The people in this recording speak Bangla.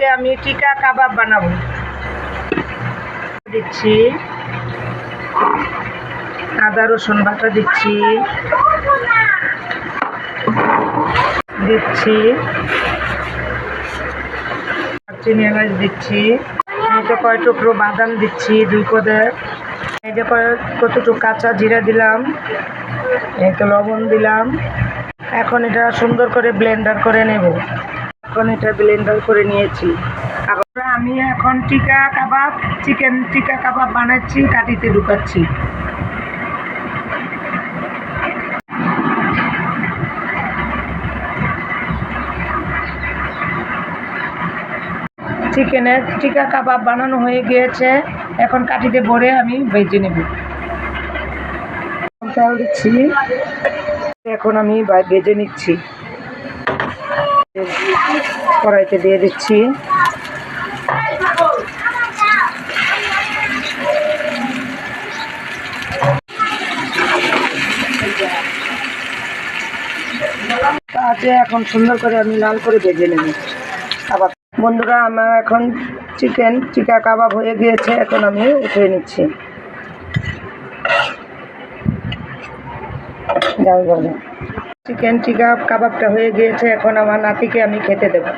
আজকে আমি টিকা কাবাব বানাবো। দিচ্ছি আদা রসুন বাটা, দিচ্ছি চিনি এলাচ, দিচ্ছি এই যে কয় টুকরো বাদাম, দিচ্ছি 2 কোদের, এই যে কতটুকু কাঁচা জিরা দিলাম, এই তো লবণ দিলাম। এখন এটা সুন্দর করে ব্লেন্ডার করে নেব। এখন এটা ব্লেন্ডার করে নিয়েছি। আমি এখন চিকেন টিকা কাবাব বানাচ্ছি, কাটিতে ঢুকাচ্ছি। চিকেনের টিকা কাবাব বানানো হয়ে গিয়েছে, এখন কাটিতে ভরে আমি ভেজে নেব। তেল দিচ্ছি, এখন আমি ভেজে নিচ্ছি। কড়াইতে দিয়ে দিচ্ছি। এখন সুন্দর করে আমি লাল করে ভেজে নেব কাবাব। বন্ধুরা, আমার এখন চিকেন টিকা কাবাব হয়ে গিয়েছে, এখন আমি উঠিয়ে নিচ্ছি। চিকেন টিকা কাবাবটা হয়ে গিয়েছে, এখন আমার নাতিকে আমি খেতে দেবো।